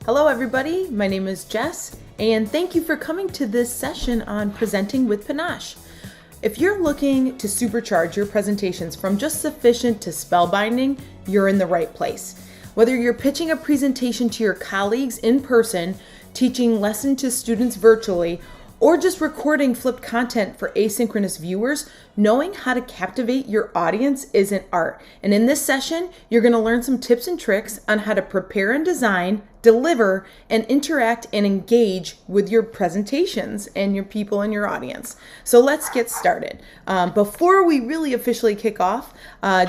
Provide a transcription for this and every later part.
Hello everybody, my name is Jess, and thank you for coming to this session on presenting with Panache. If you're looking to supercharge your presentations from just sufficient to spellbinding, you're in the right place. Whether you're pitching a presentation to your colleagues in person, teaching lessons to students virtually, or just recording flipped content for asynchronous viewers, knowing how to captivate your audience is an art. And in this session, you're going to learn some tips and tricks on how to prepare and design, deliver, and interact and engage with your presentations and your people in your audience. So let's get started. Before we really officially kick off,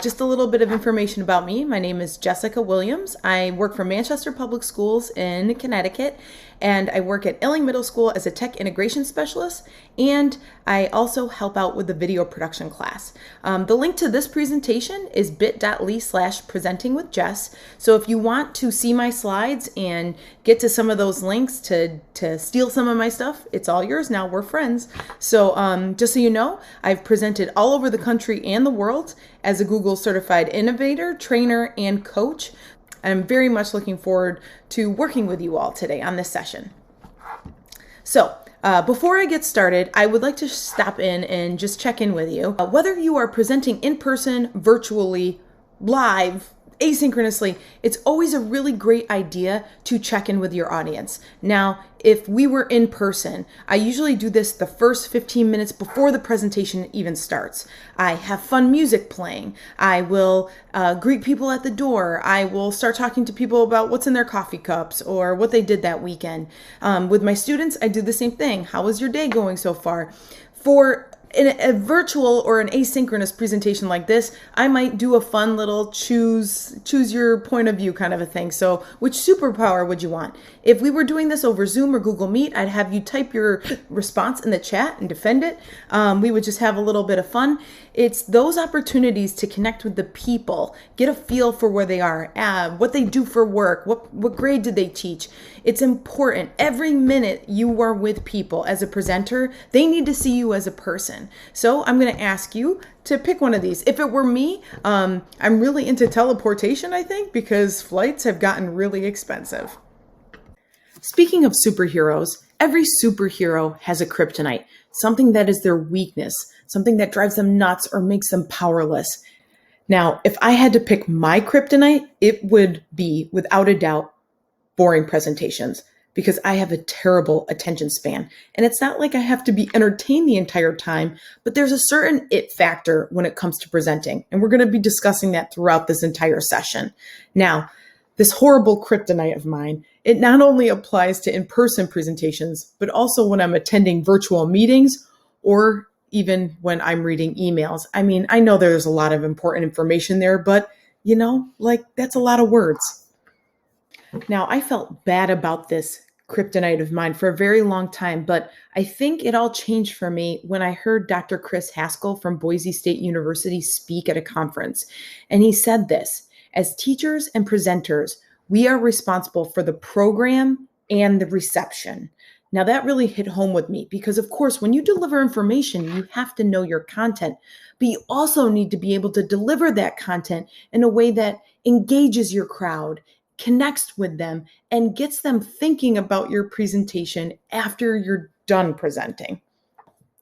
just a little bit of information about me. My name is JLWilliams. I work for Manchester Public Schools in Connecticut, and I work at Illing Middle School as a tech integration specialist, and I also help out with the video production class. The link to this presentation is bit.ly/presentingwithjess. So if you want to see my slides and get to some of those links to steal some of my stuff, it's all yours now. We're friends. So just so you know, I've presented all over the country and the world as a Google certified innovator, trainer, and coach. I'm very much looking forward to working with you all today on this session. So before I get started, I would like to stop in and just check in with you. Whether you are presenting in person, virtually, live, asynchronously, it's always a really great idea to check in with your audience. Now, if we were in person, I usually do this the first 15 minutes before the presentation even starts. I have fun music playing. I will greet people at the door. I will start talking to people about what's in their coffee cups or what they did that weekend. With my students, I do the same thing. How was your day going so far? In a virtual or an asynchronous presentation like this, I might do a fun little choose your point of view kind of a thing. So which superpower would you want? If we were doing this over Zoom or Google Meet, I'd have you type your response in the chat and defend it. We would just have a little bit of fun. It's those opportunities to connect with the people, get a feel for where they are, what they do for work, what grade did they teach. It's important. Every minute you are with people as a presenter, they need to see you as a person. So I'm going to ask you to pick one of these. If it were me, I'm really into teleportation, I think, because flights have gotten really expensive. Speaking of superheroes, every superhero has a kryptonite, something that is their weakness, something that drives them nuts or makes them powerless. Now, if I had to pick my kryptonite, it would be, without a doubt, boring presentations, because I have a terrible attention span. And it's not like I have to be entertained the entire time, but there's a certain it factor when it comes to presenting. And we're going to be discussing that throughout this entire session. Now, this horrible kryptonite of mine, it not only applies to in-person presentations, but also when I'm attending virtual meetings or even when I'm reading emails. I mean, I know there's a lot of important information there, but that's a lot of words. Now, I felt bad about this kryptonite of mine for a very long time, but I think it all changed for me when I heard Dr. Chris Haskell from Boise State University speak at a conference. And he said this: as teachers and presenters, we are responsible for the program and the reception. Now, that really hit home with me because, of course, when you deliver information, you have to know your content, but you also need to be able to deliver that content in a way that engages your crowd, connects with them, and gets them thinking about your presentation after you're done presenting.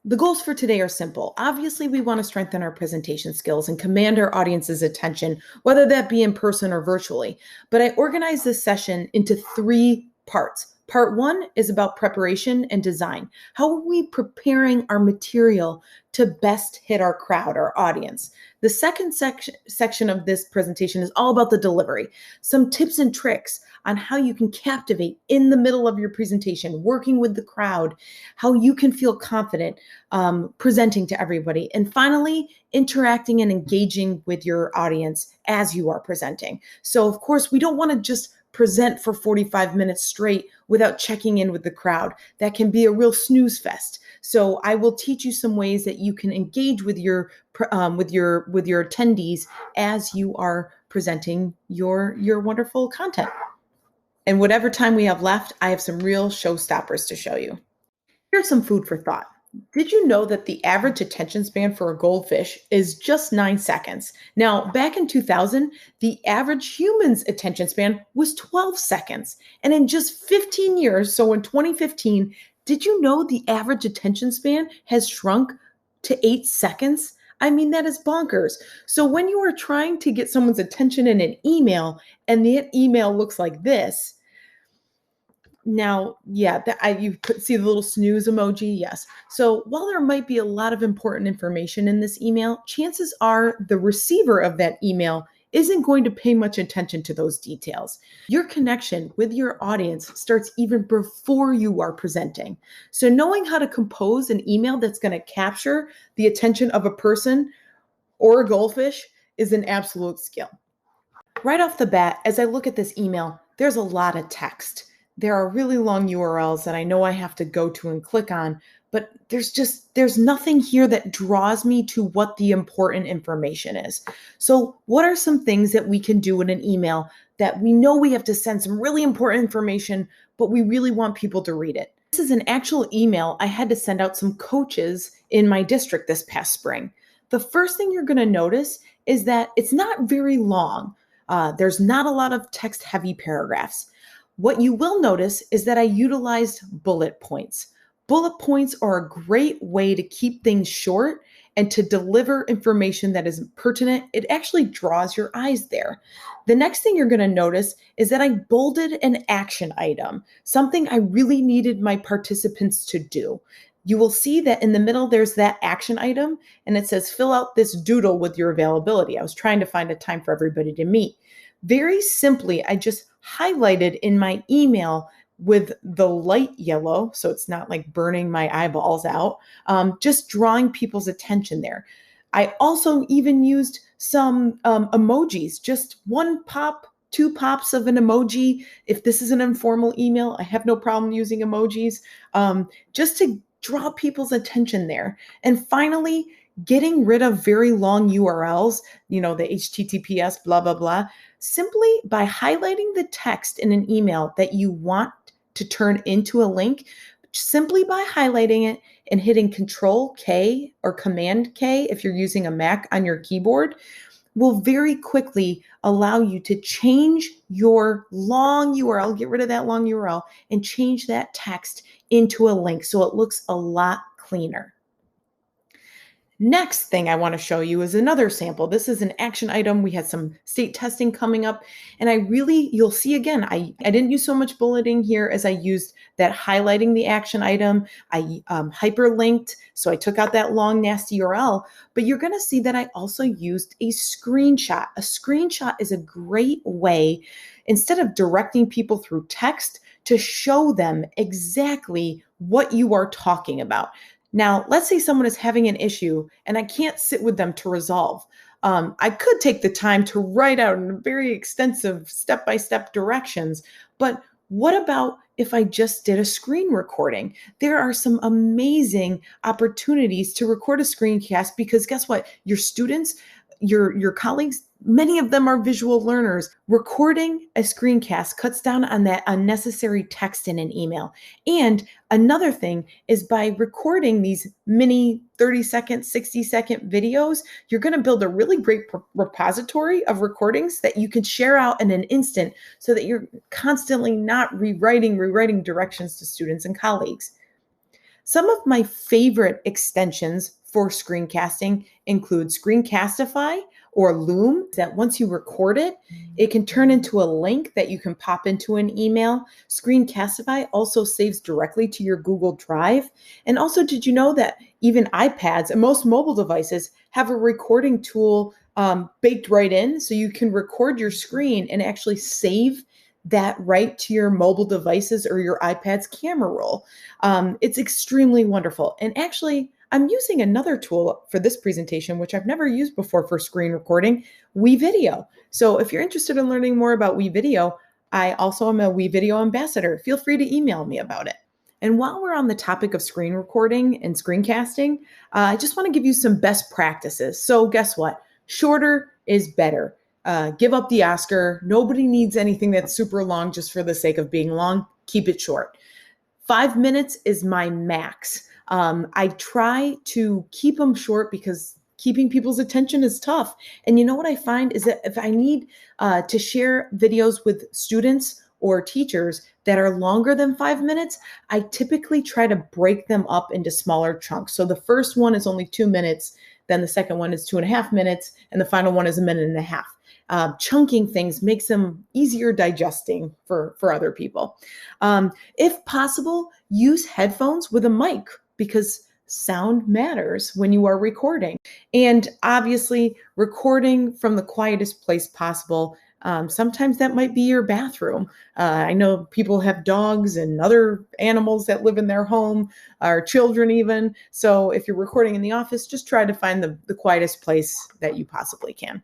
The goals for today are simple. Obviously, we want to strengthen our presentation skills and command our audience's attention, whether that be in person or virtually. But I organized this session into 3 parts. Part 1 is about preparation and design. How are we preparing our material to best hit our crowd, our audience? The second section of this presentation is all about the delivery. Some tips and tricks on how you can captivate in the middle of your presentation, working with the crowd, how you can feel confident presenting to everybody. And finally, interacting and engaging with your audience as you are presenting. So, of course, we don't want to just present for 45 minutes straight without checking in with the crowd. That can be a real snooze fest. So I will teach you some ways that you can engage with your attendees as you are presenting your wonderful content. And whatever time we have left, I have some real showstoppers to show you. Here's some food for thought. Did you know that the average attention span for a goldfish is just 9 seconds? Now, back in 2000, the average human's attention span was 12 seconds. And in just 15 years, so in 2015, did you know the average attention span has shrunk to 8 seconds? I mean, that is bonkers. So when you are trying to get someone's attention in an email and the email looks like this, now, yeah, see the little snooze emoji. Yes. So while there might be a lot of important information in this email, chances are the receiver of that email isn't going to pay much attention to those details. Your connection with your audience starts even before you are presenting. So knowing how to compose an email that's going to capture the attention of a person or a goldfish is an absolute skill. Right off the bat, as I look at this email, there's a lot of text. There are really long URLs that I know I have to go to and click on, but there's nothing here that draws me to what the important information is. So what are some things that we can do in an email that we know we have to send some really important information, but we really want people to read it? This is an actual email I had to send out some coaches in my district this past spring. The first thing you're going to notice is that it's not very long. There's not a lot of text heavy paragraphs. What you will notice is that I utilized bullet points. Bullet points are a great way to keep things short and to deliver information that is pertinent. It actually draws your eyes there. The next thing you're going to notice is that I bolded an action item, something I really needed my participants to do. You will see that in the middle, there's that action item, and it says, fill out this doodle with your availability. I was trying to find a time for everybody to meet. Very simply, I just highlighted in my email with the light yellow, so it's not like burning my eyeballs out, just drawing people's attention there. I also even used some emojis, just one pop, two pops of an emoji. If this is an informal email, I have no problem using emojis, just to draw people's attention there. And finally, getting rid of very long URLs, the HTTPS, blah, blah, blah, simply by highlighting the text in an email that you want to turn into a link, simply by highlighting it and hitting Control K or Command K if you're using a Mac on your keyboard, will very quickly allow you to change your long URL, get rid of that long URL, and change that text into a link so it looks a lot cleaner. Next thing I want to show you is another sample. This is an action item. We had some state testing coming up, and you'll see again, I didn't use so much bulleting here as I used that highlighting the action item. I hyperlinked, so I took out that long, nasty URL, but you're going to see that I also used a screenshot. A screenshot is a great way, instead of directing people through text, to show them exactly what you are talking about. Now, let's say someone is having an issue and I can't sit with them to resolve. I could take the time to write out very extensive step-by-step directions, but what about if I just did a screen recording? There are some amazing opportunities to record a screencast because guess what? Your students, your colleagues, many of them are visual learners. Recording a screencast cuts down on that unnecessary text in an email. And another thing is by recording these mini 30-second, 60-second videos, you're going to build a really great repository of recordings that you can share out in an instant so that you're constantly not rewriting directions to students and colleagues. Some of my favorite extensions for screencasting include Screencastify or Loom, that once you record it, it can turn into a link that you can pop into an email. Screencastify also saves directly to your Google Drive. And also, did you know that even iPads and most mobile devices have a recording tool baked right in, so you can record your screen and actually save that right to your mobile devices or your iPad's camera roll. It's extremely wonderful. And actually, I'm using another tool for this presentation, which I've never used before for screen recording, WeVideo. So if you're interested in learning more about WeVideo, I also am a WeVideo ambassador. Feel free to email me about it. And while we're on the topic of screen recording and screencasting, I just want to give you some best practices. So guess what? Shorter is better. Give up the Oscar. Nobody needs anything that's super long just for the sake of being long. Keep it short. 5 minutes is my max. I try to keep them short because keeping people's attention is tough. And you know what I find is that if I need to share videos with students or teachers that are longer than 5 minutes, I typically try to break them up into smaller chunks. So the first one is only 2 minutes, then the second one is 2.5 minutes, and the final one is a minute and a half. Chunking things makes them easier digesting for other people. If possible, use headphones with a mic because sound matters when you are recording. And obviously, recording from the quietest place possible. Sometimes that might be your bathroom. I know people have dogs and other animals that live in their home, or children even. So if you're recording in the office, just try to find the quietest place that you possibly can.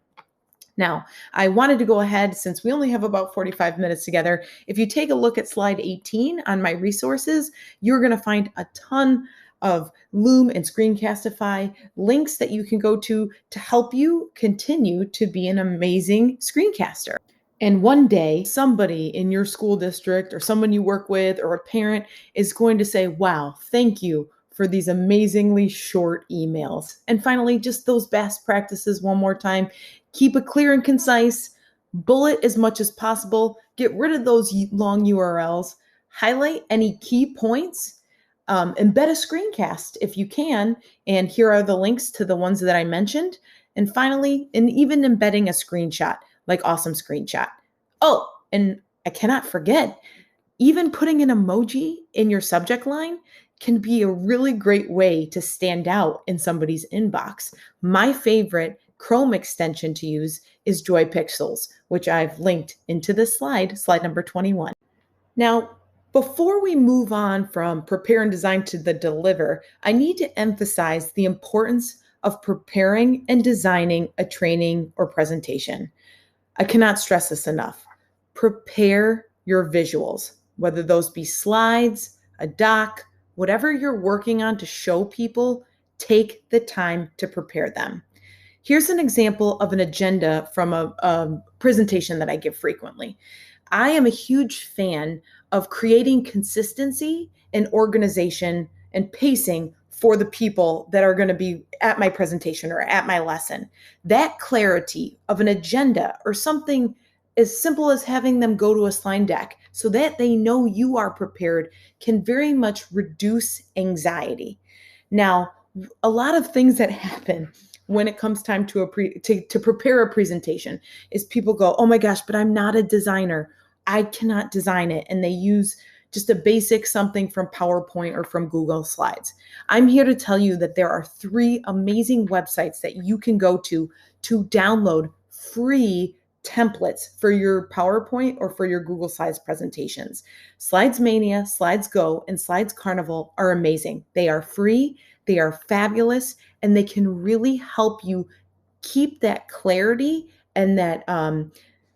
Now, I wanted to go ahead since we only have about 45 minutes together. If you take a look at slide 18 on my resources, you're going to find a ton of Loom and Screencastify links that you can go to help you continue to be an amazing screencaster. And one day, somebody in your school district or someone you work with or a parent is going to say, wow, thank you for these amazingly short emails. And finally, just those best practices one more time. Keep it clear and concise, bullet as much as possible, get rid of those long URLs, highlight any key points, embed a screencast if you can, and here are the links to the ones that I mentioned. And finally, and even embedding a screenshot, like Awesome Screenshot. Oh, and I cannot forget, even putting an emoji in your subject line can be a really great way to stand out in somebody's inbox. My favorite Chrome extension to use is Joy Pixels, which I've linked into this slide number 21. Now, before we move on from prepare and design to the deliver, I need to emphasize the importance of preparing and designing a training or presentation. I cannot stress this enough. Prepare your visuals, whether those be slides, a doc, whatever you're working on to show people, take the time to prepare them. Here's an example of an agenda from a presentation that I give frequently. I am a huge fan of creating consistency and organization and pacing for the people that are going to be at my presentation or at my lesson. That clarity of an agenda or something as simple as having them go to a slide deck so that they know you are prepared can very much reduce anxiety. Now, a lot of things that happen when it comes time to prepare a presentation is people go, oh my gosh, but I'm not a designer. I cannot design it. And they use just a basic something from PowerPoint or from Google Slides. I'm here to tell you that there are 3 amazing websites that you can go to download free templates for your PowerPoint or for your Google Slides presentations. Slides Mania, Slides Go, and Slides Carnival are amazing. They are free, they are fabulous, and they can really help you keep that clarity and that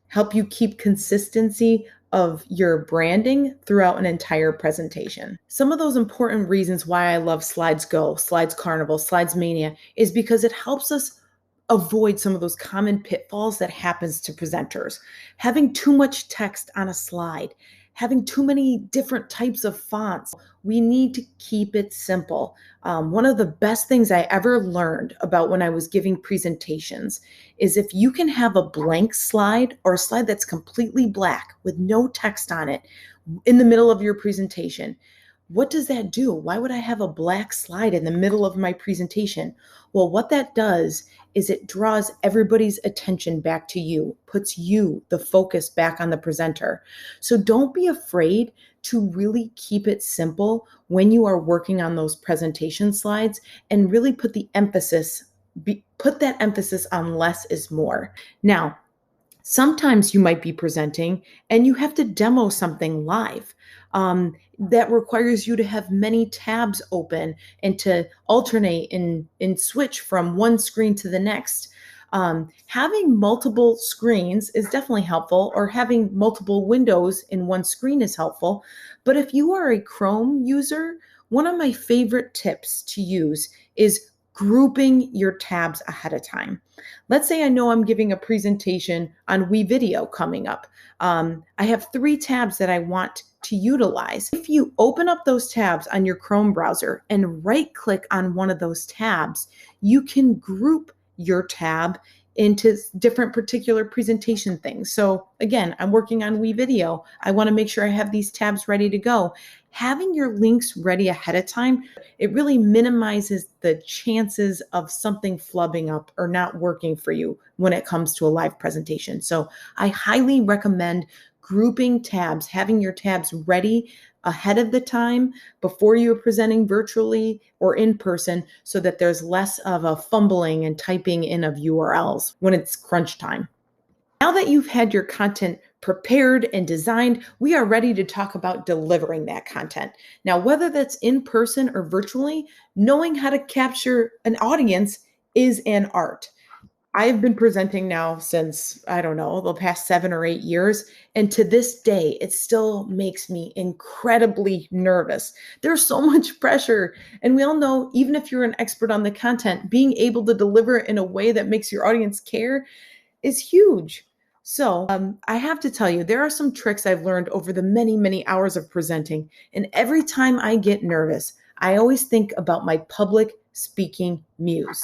help you keep consistency of your branding throughout an entire presentation. Some of those important reasons why I love Slides Go, Slides Carnival, Slides Mania is because it helps us avoid some of those common pitfalls that happens to presenters. Having too much text on a slide, having too many different types of fonts. We need to keep it simple. One of the best things I ever learned about when I was giving presentations is if you can have a blank slide or a slide that's completely black with no text on it in the middle of your presentation, what does that do? Why would I have a black slide in the middle of my presentation? Well, what that does is it draws everybody's attention back to you, puts you, the focus, back on the presenter. So don't be afraid to really keep it simple when you are working on those presentation slides and really put that emphasis on less is more. Now, sometimes you might be presenting and you have to demo something live. That requires you to have many tabs open and to alternate and switch from one screen to the next. Having multiple screens is definitely helpful, or having multiple windows in one screen is helpful. But if you are a Chrome user, one of my favorite tips to use is grouping your tabs ahead of time. Let's say I know I'm giving a presentation on WeVideo coming up. I have 3 tabs that I want to utilize. If you open up those tabs on your Chrome browser and right click on one of those tabs, you can group your tab into different particular presentation things. So again, I'm working on WeVideo. I want to make sure I have these tabs ready to go. Having your links ready ahead of time, it really minimizes the chances of something flubbing up or not working for you when it comes to a live presentation. So I highly recommend grouping tabs, having your tabs ready ahead of the time before you're presenting virtually or in person so that there's less of a fumbling and typing in of URLs when it's crunch time. Now that you've had your content prepared and designed, we are ready to talk about delivering that content. Now, whether that's in person or virtually, knowing how to capture an audience is an art. I've been presenting now since, I don't know, the past 7 or 8 years. And to this day, it still makes me incredibly nervous. There's so much pressure. And we all know, even if you're an expert on the content, being able to deliver it in a way that makes your audience care is huge. So I have to tell you, there are some tricks I've learned over the many, many hours of presenting. And every time I get nervous, I always think about my public speaking muse,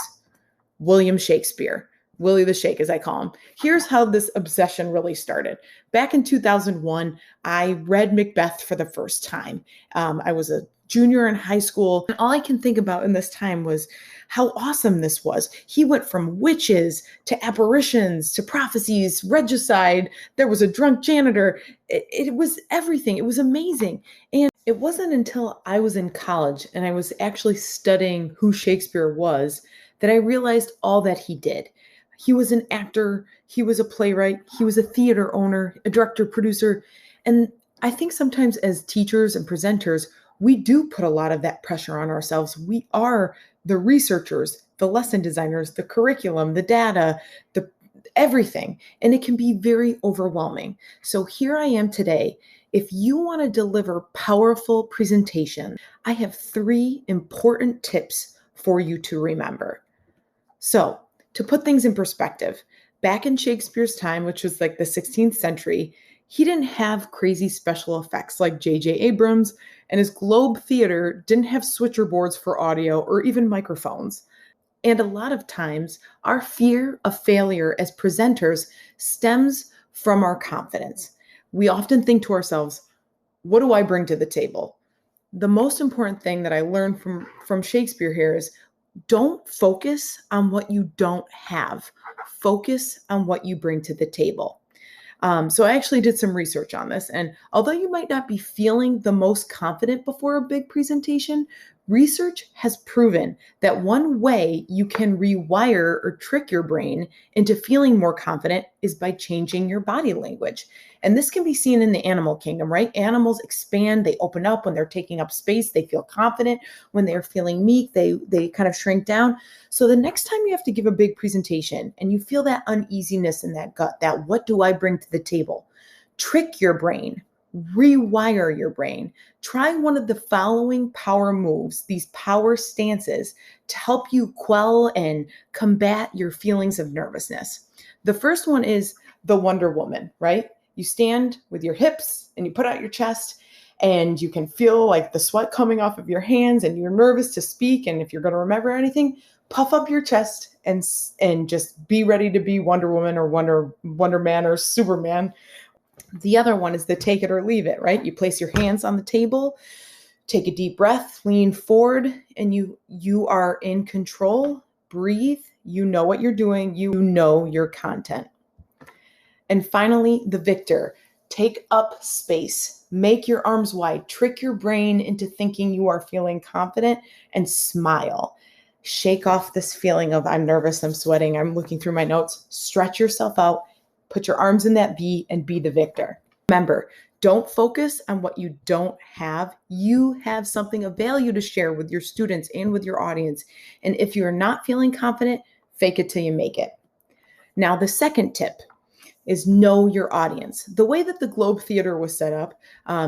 William Shakespeare. Willie the Shake, as I call him. Here's how this obsession really started. Back in 2001, I read Macbeth for the first time. I was a junior in high school, and all I can think about in this time was how awesome this was. He went from witches to apparitions to prophecies, regicide. There was a drunk janitor. It was everything. It was amazing. And it wasn't until I was in college and I was actually studying who Shakespeare was that I realized all that he did. He was an actor, he was a playwright, he was a theater owner, a director, producer. And I think sometimes as teachers and presenters, we do put a lot of that pressure on ourselves. We are the researchers, the lesson designers, the curriculum, the data, the everything. And it can be very overwhelming. So here I am today. If you want to deliver powerful presentation, I have 3 important tips for you to remember. So, to put things in perspective, back in Shakespeare's time, which was like the 16th century, he didn't have crazy special effects like J.J. Abrams, and his Globe Theater didn't have switcher boards for audio or even microphones. And a lot of times, our fear of failure as presenters stems from our confidence. We often think to ourselves, what do I bring to the table? The most important thing that I learned from Shakespeare here is don't focus on what you don't have. Focus on what you bring to the table. So I actually did some research on this. And although you might not be feeling the most confident before a big presentation, research has proven that one way you can rewire or trick your brain into feeling more confident is by changing your body language. And this can be seen in the animal kingdom, right? Animals expand, they open up when they're taking up space, they feel confident. When they're feeling meek, they kind of shrink down. So the next time you have to give a big presentation and you feel that uneasiness in that gut, that what do I bring to the table? Trick your brain, rewire your brain. Try one of the following power moves, these power stances, to help you quell and combat your feelings of nervousness. The first one is the Wonder Woman, right? You stand with your hips and you put out your chest and you can feel like the sweat coming off of your hands and you're nervous to speak. And if you're going to remember anything, puff up your chest and just be ready to be Wonder Woman or Wonder Man or Superman. The other one is the take it or leave it, right? You place your hands on the table, take a deep breath, lean forward, and you are in control. Breathe. You know what you're doing. You know your content. And finally, the victor. Take up space. Make your arms wide. Trick your brain into thinking you are feeling confident and smile. Shake off this feeling of I'm nervous, I'm sweating, I'm looking through my notes. Stretch yourself out. Put your arms in that V and be the victor. Remember, don't focus on what you don't have. You have something of value to share with your students and with your audience. And if you're not feeling confident, fake it till you make it. Now, the second tip. is know your audience. The way that the Globe Theater was set up,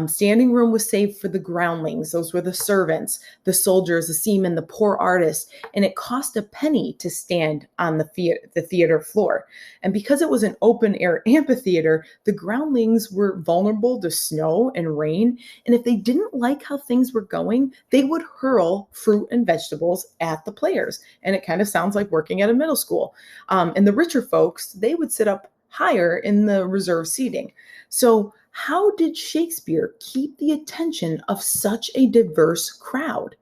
standing room was saved for the groundlings. Those were the servants, the soldiers, the seamen, the poor artists, and it cost a penny to stand on the theater floor. And because it was an open air amphitheater, the groundlings were vulnerable to snow and rain. And if they didn't like how things were going, they would hurl fruit and vegetables at the players. And it kind of sounds like working at a middle school. And the richer folks, they would sit up higher in the reserve seating. So how did Shakespeare keep the attention of such a diverse crowd?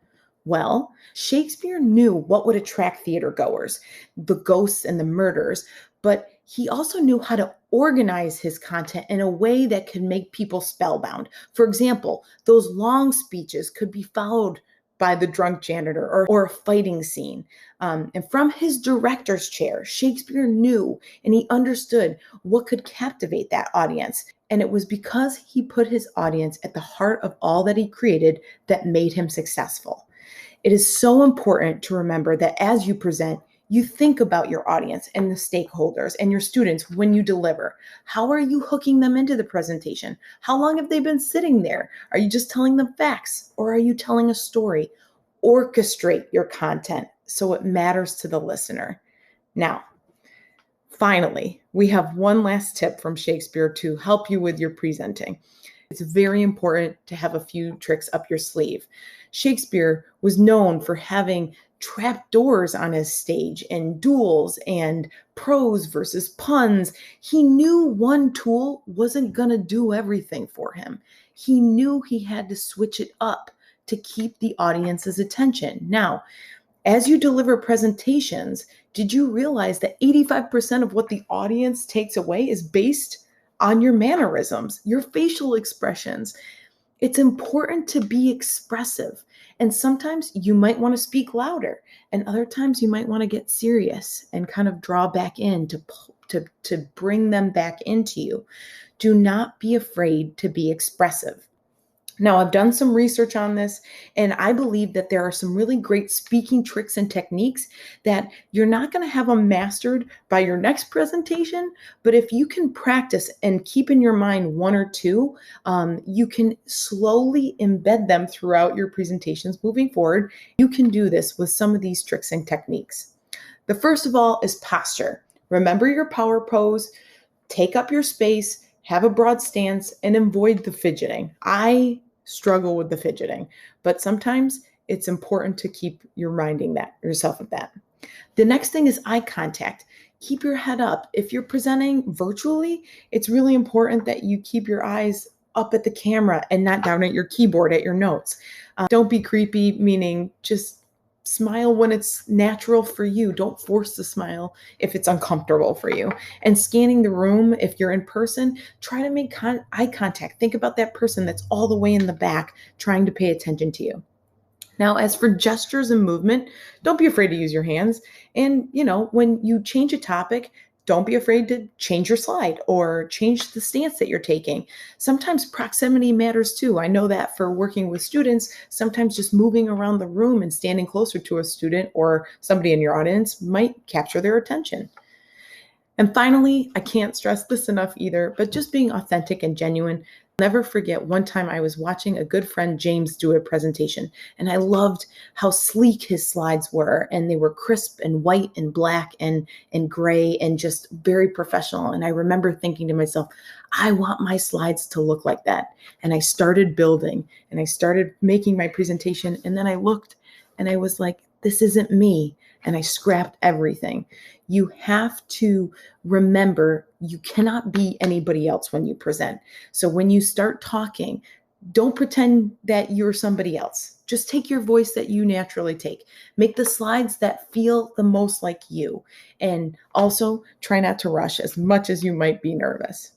Well, Shakespeare knew what would attract theater goers, the ghosts and the murders, but he also knew how to organize his content in a way that could make people spellbound. For example, those long speeches could be followed by the drunk janitor or a fighting scene. And from his director's chair, Shakespeare knew and he understood what could captivate that audience. And it was because he put his audience at the heart of all that he created that made him successful. It is so important to remember that as you present, you think about your audience and the stakeholders and your students when you deliver. How are you hooking them into the presentation? How long have they been sitting there? Are you just telling them facts or are you telling a story? Orchestrate your content so it matters to the listener. Now, finally, we have one last tip from Shakespeare to help you with your presenting. It's very important to have a few tricks up your sleeve. Shakespeare was known for having trap doors on his stage and duels and prose versus puns. He knew one tool wasn't going to do everything for him. He knew he had to switch it up to keep the audience's attention. Now, as you deliver presentations, did you realize that 85% of what the audience takes away is based on your mannerisms, your facial expressions? It's important to be expressive. And sometimes you might want to speak louder, and other times you might want to get serious and kind of draw back in to bring them back into you. Do not be afraid to be expressive. Now, I've done some research on this, and I believe that there are some really great speaking tricks and techniques that you're not going to have them mastered by your next presentation, but if you can practice and keep in your mind one or two, you can slowly embed them throughout your presentations moving forward. You can do this with some of these tricks and techniques. The first of all is posture. Remember your power pose, take up your space, have a broad stance, and avoid the fidgeting. I struggle with the fidgeting, but sometimes it's important to keep reminding yourself of that. The next thing is eye contact. Keep your head up. If you're presenting virtually, it's really important that you keep your eyes up at the camera and not down at your keyboard at your notes. Don't be creepy, meaning just smile when it's natural for you. Don't force the smile if it's uncomfortable for you. And scanning the room, if you're in person, try to make eye contact. Think about that person that's all the way in the back trying to pay attention to you. Now, as for gestures and movement, don't be afraid to use your hands. And, when you change a topic, don't be afraid to change your slide or change the stance that you're taking. Sometimes proximity matters too. I know that for working with students, sometimes just moving around the room and standing closer to a student or somebody in your audience might capture their attention. And finally, I can't stress this enough either, but just being authentic and genuine. Never forget one time I was watching a good friend James do a presentation, and I loved how sleek his slides were, and they were crisp and white and black and gray and just very professional. And I remember thinking to myself, I want my slides to look like that. And I started building and I started making my presentation, and then I looked and I was like, this isn't me. And I scrapped everything. You have to remember you cannot be anybody else when you present. So when you start talking, don't pretend that you're somebody else. Just take your voice that you naturally take. Make the slides that feel the most like you. And also try not to rush as much as you might be nervous.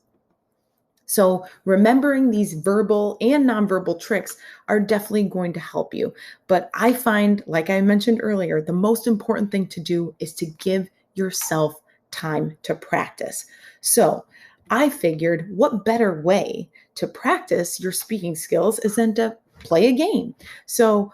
So remembering these verbal and nonverbal tricks are definitely going to help you. But I find, like I mentioned earlier, the most important thing to do is to give yourself time to practice. So I figured what better way to practice your speaking skills is than to play a game. So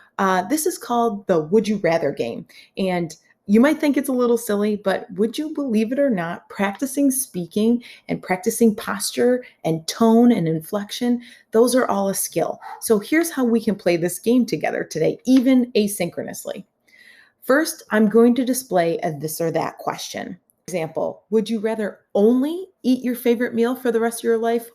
this is called the Would You Rather game. And You might think it's a little silly, but would you believe it or not, practicing speaking and practicing posture and tone and inflection, those are all a skill. So here's how we can play this game together today, even asynchronously. First, I'm going to display a this or that question. For example, would you rather only eat your favorite meal for the rest of your life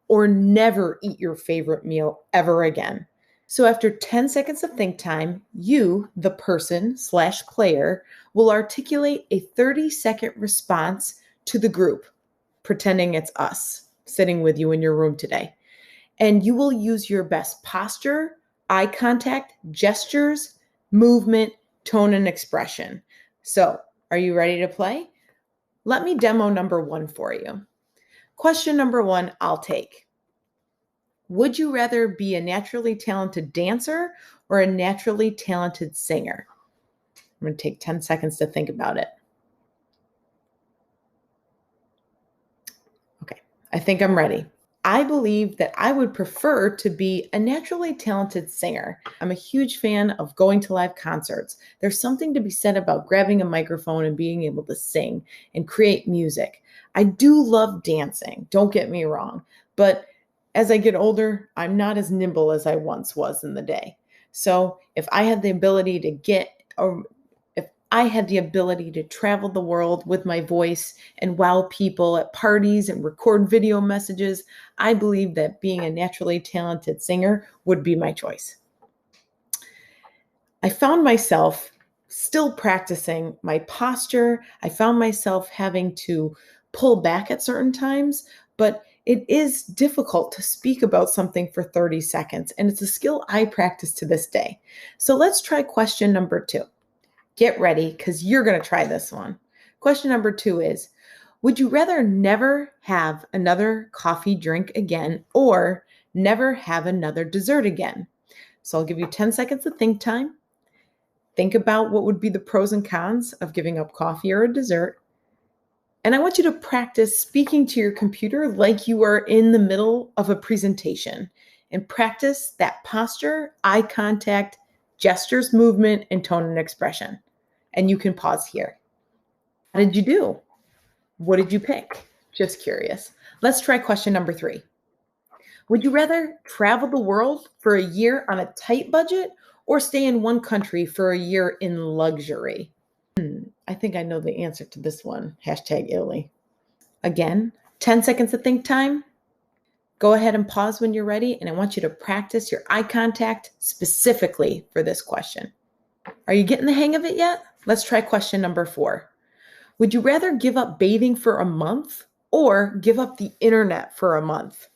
or never eat your favorite meal ever again? So after 10 seconds of think time, you, the person/player, will articulate a 30-second response to the group, pretending it's us sitting with you in your room today. And you will use your best posture, eye contact, gestures, movement, tone, and expression. So, are you ready to play? Let me demo number 1 for you. Question number 1, I'll take. Would you rather be a naturally talented dancer or a naturally talented singer? I'm going to take 10 seconds to think about it. Okay, I think I'm ready. I believe that I would prefer to be a naturally talented singer. I'm a huge fan of going to live concerts. There's something to be said about grabbing a microphone and being able to sing and create music. I do love dancing, don't get me wrong, but as I get older, I'm not as nimble as I once was in the day. So if I had the ability to travel the world with my voice and wow people at parties and record video messages, I believe that being a naturally talented singer would be my choice. I found myself still practicing my posture. I found myself having to pull back at certain times, but it is difficult to speak about something for 30 seconds, and it's a skill I practice to this day. So let's try question number 2. Get ready, because you're going to try this one. Question number 2 is, would you rather never have another coffee drink again or never have another dessert again? So I'll give you 10 seconds of think time. Think about what would be the pros and cons of giving up coffee or a dessert. And I want you to practice speaking to your computer like you are in the middle of a presentation, and practice that posture, eye contact, gestures, movement, and tone and expression. And you can pause here. How did you do? What did you pick? Just curious. Let's try question number 3. Would you rather travel the world for a year on a tight budget or stay in one country for a year in luxury? I think I know the answer to this one. #Illy. Again, 10 seconds of think time. Go ahead and pause when you're ready, and I want you to practice your eye contact specifically for this question. Are you getting the hang of it yet? Let's try question number 4. Would you rather give up bathing for a month or give up the internet for a month?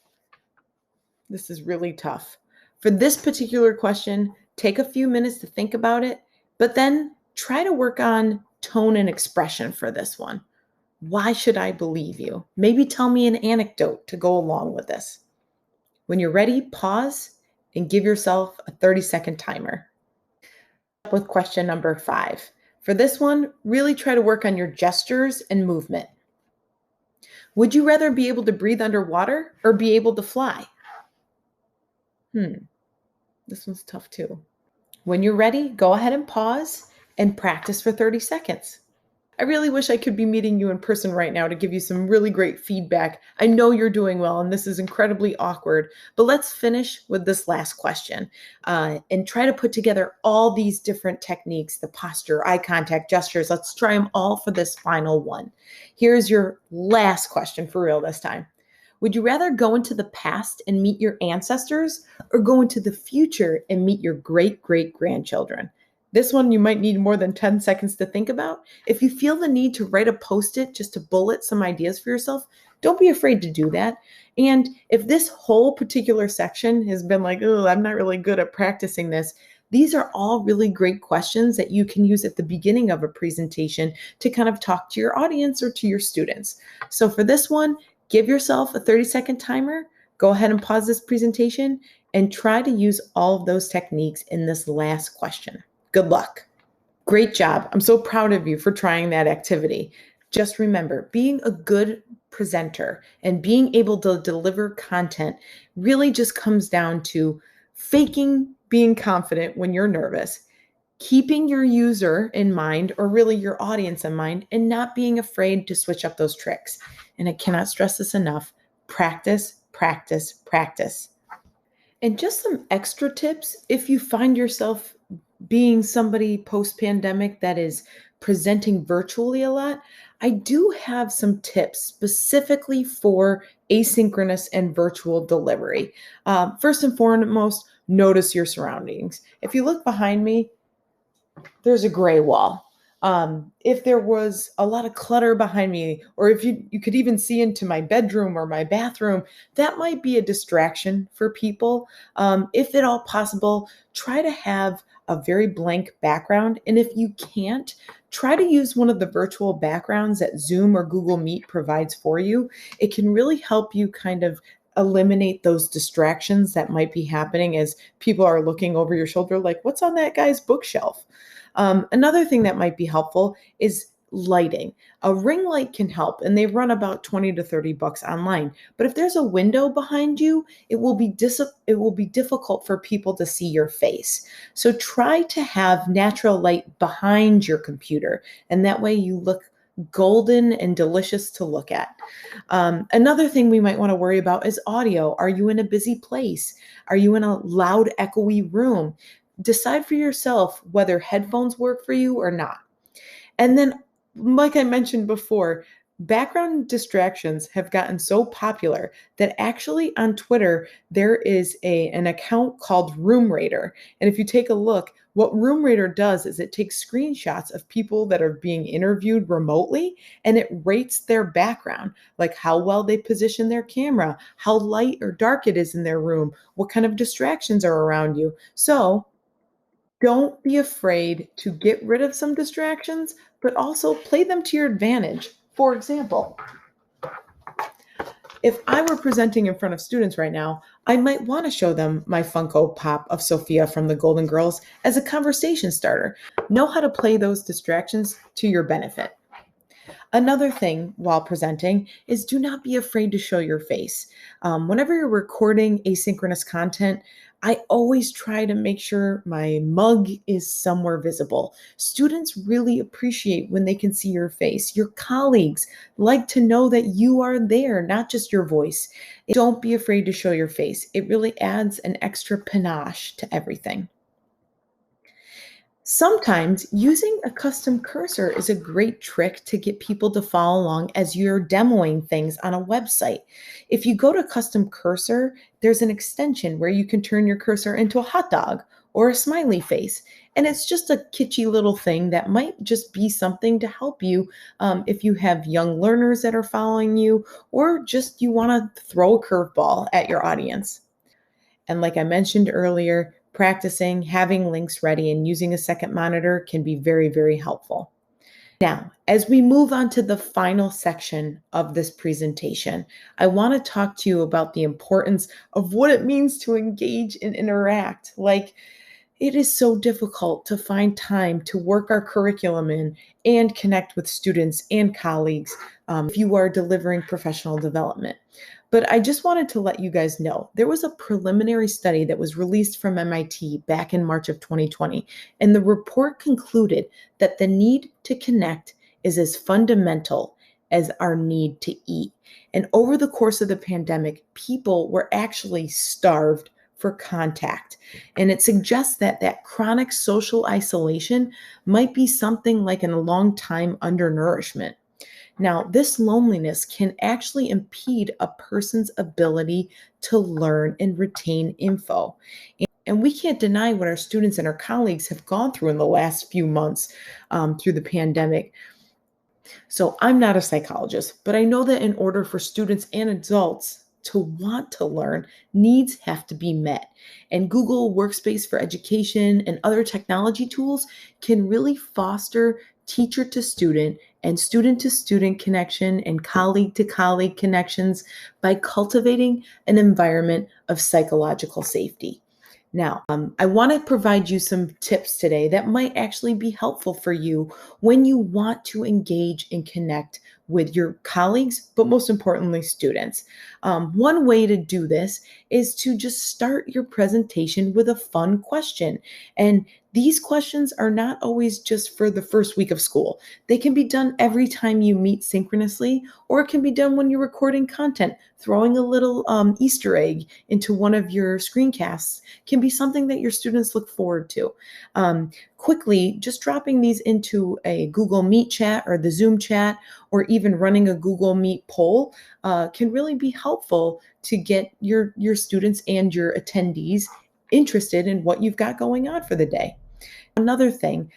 This is really tough. For this particular question, take a few minutes to think about it, but then try to work on tone and expression for this one. Why should I believe you? Maybe tell me an anecdote to go along with this. When you're ready, pause and give yourself a 30-second timer. With question number 5. For this one, really try to work on your gestures and movement. Would you rather be able to breathe underwater or be able to fly? This one's tough too. When you're ready, go ahead and pause and practice for 30 seconds. I really wish I could be meeting you in person right now to give you some really great feedback. I know you're doing well, and this is incredibly awkward, but let's finish with this last question and try to put together all these different techniques, the posture, eye contact, gestures. Let's try them all for this final one. Here's your last question for real this time. Would you rather go into the past and meet your ancestors or go into the future and meet your great-great-grandchildren? This one you might need more than 10 seconds to think about. If you feel the need to write a post-it just to bullet some ideas for yourself, don't be afraid to do that. And if this whole particular section has been like, oh, I'm not really good at practicing this, these are all really great questions that you can use at the beginning of a presentation to kind of talk to your audience or to your students. So for this one, give yourself a 30-second timer. Go ahead and pause this presentation and try to use all of those techniques in this last question. Good luck. Great job. I'm so proud of you for trying that activity. Just remember, being a good presenter and being able to deliver content really just comes down to faking being confident when you're nervous, keeping your user in mind, or really your audience in mind, and not being afraid to switch up those tricks. And I cannot stress this enough: practice, practice, practice. And just some extra tips if you find yourself being somebody post pandemic that is presenting virtually a lot. I do have some tips specifically for asynchronous and virtual delivery. First and foremost, notice your surroundings. If you look behind me, there's a gray wall. If there was a lot of clutter behind me, or if you could even see into my bedroom or my bathroom, that might be a distraction for people. If at all possible, try to have a very blank background. And if you can't, try to use one of the virtual backgrounds that Zoom or Google Meet provides for you. It can really help you kind of eliminate those distractions that might be happening as people are looking over your shoulder, like, what's on that guy's bookshelf? Another thing that might be helpful is lighting. A ring light can help, and they run about 20 to 30 bucks online. But if there's a window behind you, it will be difficult for people to see your face. So try to have natural light behind your computer, and that way you look golden and delicious to look at. Another thing we might want to worry about is audio. Are you in a busy place? Are you in a loud, echoey room? Decide for yourself whether headphones work for you or not. And then, like I mentioned before, background distractions have gotten so popular that actually on Twitter, there is an account called Room Rater. And if you take a look, what Room Rater does is it takes screenshots of people that are being interviewed remotely, and it rates their background, like how well they position their camera, how light or dark it is in their room, what kind of distractions are around you. So don't be afraid to get rid of some distractions, but also play them to your advantage. For example, if I were presenting in front of students right now, I might want to show them my Funko Pop of Sophia from the Golden Girls as a conversation starter. Know how to play those distractions to your benefit. Another thing while presenting is do not be afraid to show your face. Whenever you're recording asynchronous content, I always try to make sure my mug is somewhere visible. Students really appreciate when they can see your face. Your colleagues like to know that you are there, not just your voice. Don't be afraid to show your face. It really adds an extra panache to everything. Sometimes using a custom cursor is a great trick to get people to follow along as you're demoing things on a website. If you go to custom cursor, there's an extension where you can turn your cursor into a hot dog or a smiley face. And it's just a kitschy little thing that might just be something to help you if you have young learners that are following you, or just you want to throw a curveball at your audience. And like I mentioned earlier, practicing, having links ready, and using a second monitor can be very, very helpful. Now, as we move on to the final section of this presentation, I want to talk to you about the importance of what it means to engage and interact. Like, it is so difficult to find time to work our curriculum in and connect with students and colleagues if you are delivering professional development. But I just wanted to let you guys know there was a preliminary study that was released from MIT back in March of 2020, and the report concluded that the need to connect is as fundamental as our need to eat. And over the course of the pandemic, people were actually starved for contact. And it suggests that that chronic social isolation might be something like a long time undernourishment. Now, this loneliness can actually impede a person's ability to learn and retain info. And we can't deny what our students and our colleagues have gone through in the last few months through the pandemic. So I'm not a psychologist, but I know that in order for students and adults to want to learn, needs have to be met. And Google Workspace for Education and other technology tools can really foster teacher to student and student to student connection and colleague to colleague connections by cultivating an environment of psychological safety. Now, I want to provide you some tips today that might actually be helpful for you when you want to engage and connect with your colleagues, but most importantly, students. One way to do this is to just start your presentation with a fun question. And these questions are not always just for the first week of school. They can be done every time you meet synchronously, or it can be done when you're recording content. Throwing a little Easter egg into one of your screencasts can be something that your students look forward to. Quickly, just dropping these into a Google Meet chat or the Zoom chat, or even running a Google Meet poll can really be helpful to get your students and your attendees interested in what you've got going on for the day. Another thing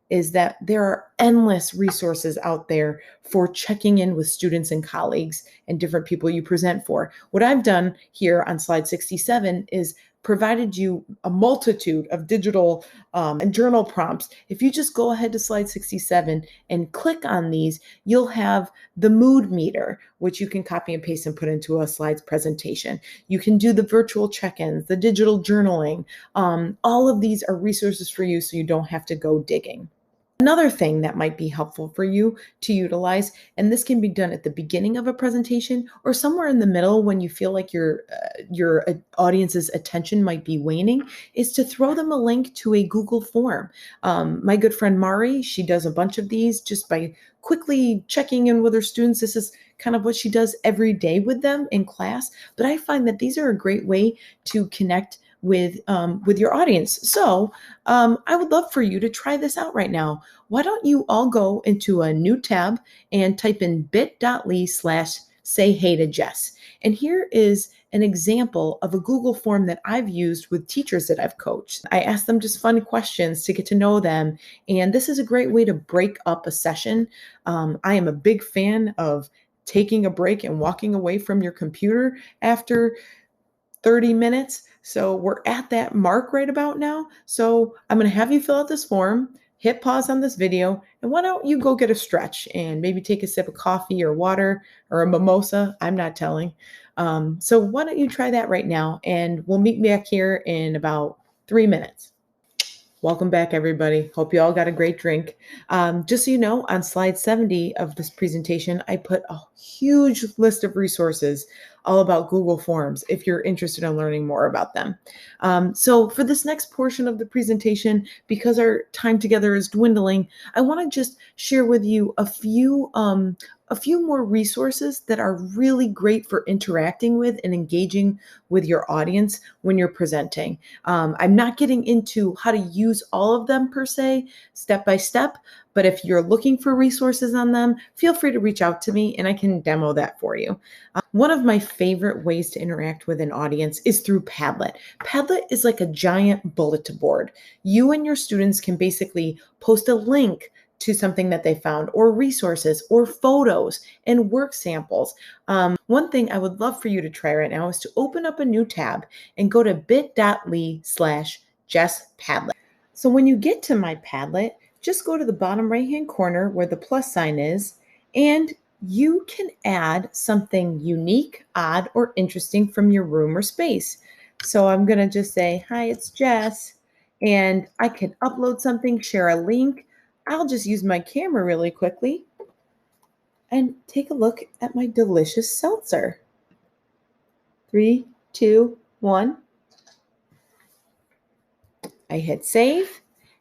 is that there are endless resources out there for checking in with students and colleagues and different people you present for. What I've done here on slide 67 is provided you a multitude of digital and journal prompts. If you just go ahead to slide 67 and click on these, you'll have the mood meter, which you can copy and paste and put into a slides presentation. You can do the virtual check-ins, the digital journaling. All of these are resources for you so you don't have to go digging. Another thing that might be helpful for you to utilize, and this can be done at the beginning of a presentation or somewhere in the middle when you feel like your audience's attention might be waning, is to throw them a link to a Google form. My good friend Mari, she does a bunch of these just by quickly checking in with her students. This is kind of what she does every day with them in class, but I find that these are a great way to connect with your audience. So I would love for you to try this out right now. Why don't you all go into a new tab and type in bit.ly/say hey to Jess. And here is an example of a Google form that I've used with teachers that I've coached. I ask them just fun questions to get to know them. And this is a great way to break up a session. I am a big fan of taking a break and walking away from your computer after 30 minutes. So we're at that mark right about now. So I'm going to have you fill out this form, hit pause on this video, and why don't you go get a stretch and maybe take a sip of coffee or water or a mimosa? I'm not telling. So why don't you try that right now, and we'll meet back here in about 3 minutes. Welcome back, everybody. Hope you all got a great drink. Just so you know, on slide 70 of this presentation, I put a huge list of resources all about Google Forms if you're interested in learning more about them. So for this next portion of the presentation, because our time together is dwindling, I want to just share with you a few more resources that are really great for interacting with and engaging with your audience when you're presenting. I'm not getting into how to use all of them per se, step by step, but if you're looking for resources on them, feel free to reach out to me and I can demo that for you. One of my favorite ways to interact with an audience is through Padlet. Padlet is like a giant bulletin board. You and your students can basically post a link to something that they found, or resources, or photos and work samples. One thing I would love for you to try right now is to open up a new tab and go to bit.ly/JessPadlet. So when you get to my Padlet, just go to the bottom right-hand corner where the plus sign is, and you can add something unique, odd, or interesting from your room or space. So I'm going to just say, hi, it's Jess, and I can upload something, share a link. I'll just use my camera really quickly and take a look at my delicious seltzer. 3, 2, 1. I hit save,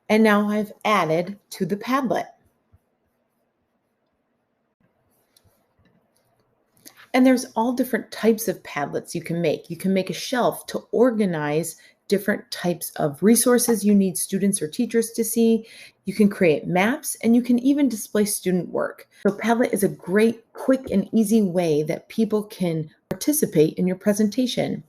and now I've added to the Padlet. And there's all different types of Padlets you can make. You can make a shelf to organize different types of resources you need students or teachers to see. You can create maps, and you can even display student work. So Padlet is a great, quick, and easy way that people can participate in your presentation.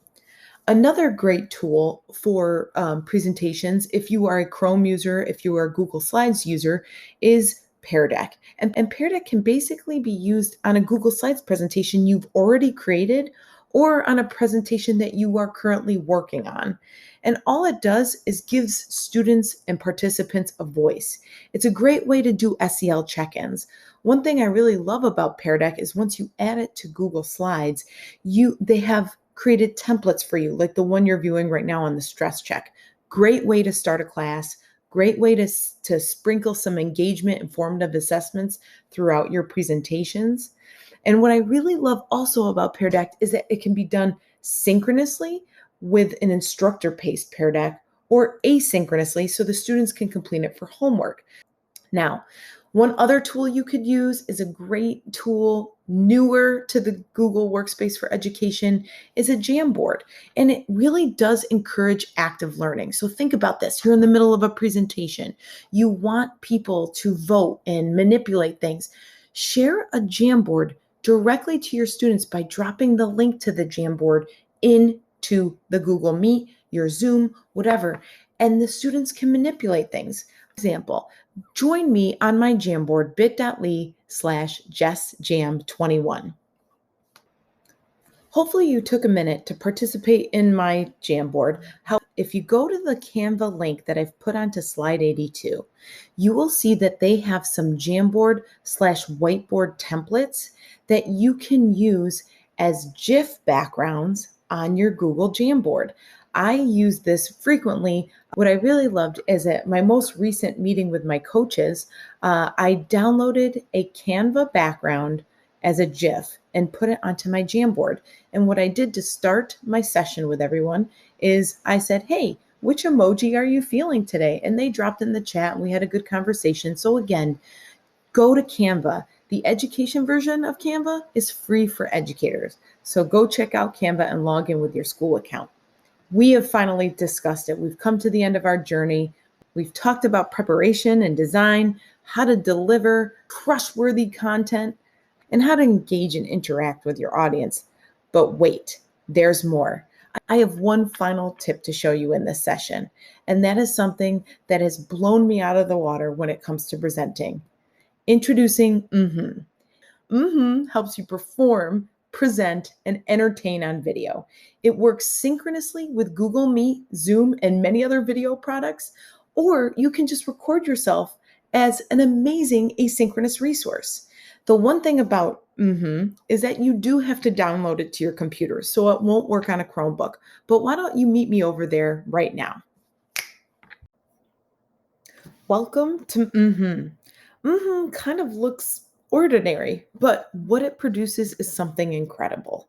Another great tool for presentations, if you are a Chrome user, if you are a Google Slides user, is Pear Deck. And Pear Deck can basically be used on a Google Slides presentation you've already created or on a presentation that you are currently working on. And all it does is gives students and participants a voice. It's a great way to do SEL check-ins. One thing I really love about Pear Deck is once you add it to Google Slides, they have created templates for you, like the one you're viewing right now on the stress check. Great way to start a class, Great way to sprinkle some engagement and formative assessments throughout your presentations. And what I really love also about Pear Deck is that it can be done synchronously with an instructor-paced Pear Deck or asynchronously so the students can complete it for homework. Now, one other tool you could use is a great tool, newer to the Google Workspace for Education, is a Jamboard. And it really does encourage active learning. So think about this. You're in the middle of a presentation. You want people to vote and manipulate things. Share a Jamboard directly to your students by dropping the link to the Jamboard into the Google Meet, your Zoom, whatever. And the students can manipulate things. For example, join me on my Jamboard, bit.ly/JessJam21. Hopefully you took a minute to participate in my Jamboard. If you go to the Canva link that I've put onto slide 82, you will see that they have some Jamboard/whiteboard templates that you can use as GIF backgrounds on your Google Jamboard. I use this frequently. What I really loved is at my most recent meeting with my coaches, I downloaded a Canva background as a GIF and put it onto my Jamboard. And what I did to start my session with everyone is I said, hey, which emoji are you feeling today? And they dropped in the chat and we had a good conversation. So again, go to Canva. The education version of Canva is free for educators. So go check out Canva and log in with your school account. We have finally discussed it. We've come to the end of our journey. We've talked about preparation and design, how to deliver crush-worthy content, and how to engage and interact with your audience. But wait, there's more. I have one final tip to show you in this session, and that is something that has blown me out of the water when it comes to presenting. Introducing helps you perform, present, and entertain on video. It works synchronously with Google Meet, Zoom, and many other video products, or you can just record yourself as an amazing asynchronous resource. The one thing about is that you do have to download it to your computer, so it won't work on a Chromebook. But why don't you meet me over there right now? Welcome to kind of looks ordinary, but what it produces is something incredible.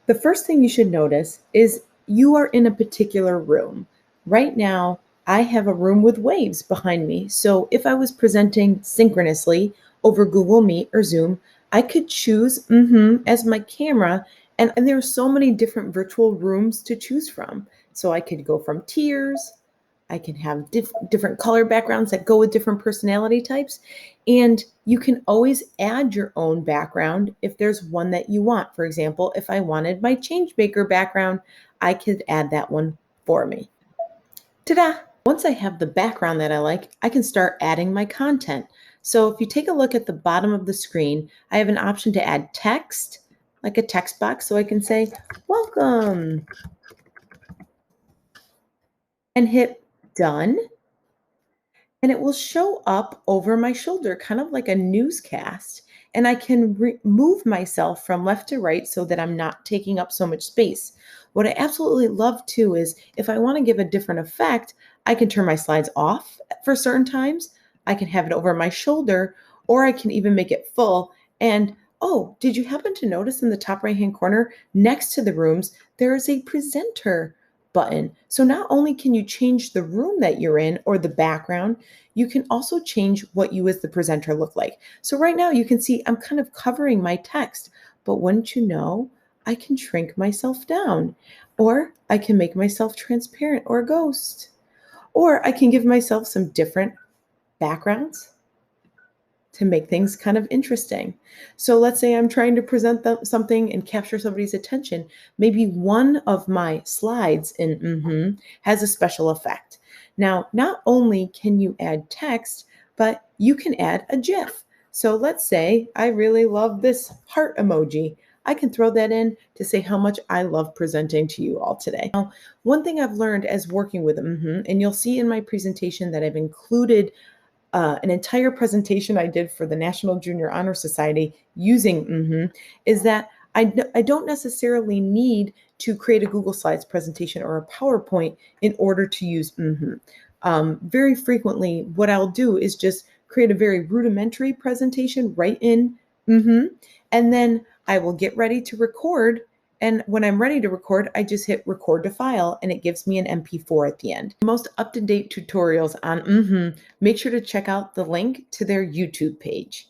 The first thing you should notice is you are in a particular room. Right now, I have a room with waves behind me. So if I was presenting synchronously over Google Meet or Zoom, I could choose as my camera. And there are so many different virtual rooms to choose from. So I could go from tiers. I can have different color backgrounds that go with different personality types. And you can always add your own background if there's one that you want. For example, if I wanted my Changemaker background, I could add that one for me. Ta-da! Once I have the background that I like, I can start adding my content. So if you take a look at the bottom of the screen, I have an option to add text, like a text box. So I can say, welcome, and hit done. And it will show up over my shoulder, kind of like a newscast. And I can move myself from left to right so that I'm not taking up so much space. What I absolutely love too is if I want to give a different effect, I can turn my slides off for certain times. I can have it over my shoulder, or I can even make it full. And oh, did you happen to notice in the top right-hand corner next to the rooms, there is a presenter button. So not only can you change the room that you're in or the background, you can also change what you as the presenter look like. So right now you can see I'm kind of covering my text, but wouldn't you know, I can shrink myself down, or I can make myself transparent or a ghost, or I can give myself some different backgrounds to make things kind of interesting. So let's say I'm trying to present something and capture somebody's attention. Maybe one of my slides in has a special effect. Now, not only can you add text, but you can add a GIF. So let's say I really love this heart emoji. I can throw that in to say how much I love presenting to you all today. Now, one thing I've learned as working with and you'll see in my presentation that I've included an entire presentation I did for the National Junior Honor Society using is that I don't necessarily need to create a Google Slides presentation or a PowerPoint in order to use very frequently, what I'll do is just create a very rudimentary presentation right in and then I will get ready to record. And when I'm ready to record, I just hit record to file and it gives me an MP4 at the end. Most up-to-date tutorials on make sure to check out the link to their YouTube page.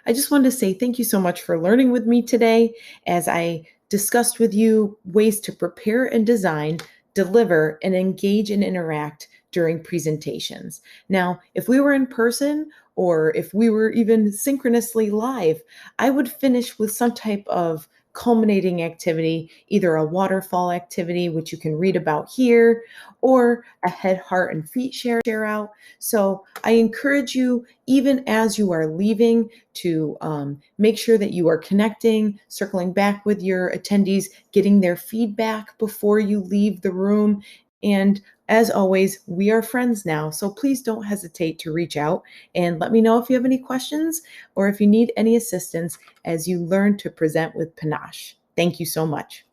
I just wanted to say thank you so much for learning with me today as I discussed with you ways to prepare and design, deliver, and engage and interact during presentations. Now, if we were in person or if we were even synchronously live, I would finish with some type of culminating activity, either a waterfall activity, which you can read about here, or a head, heart, and feet share out. So I encourage you, even as you are leaving, to make sure that you are connecting, circling back with your attendees, getting their feedback before you leave the room. And as always, we are friends now, so please don't hesitate to reach out and let me know if you have any questions or if you need any assistance as you learn to present with Panache. Thank you so much.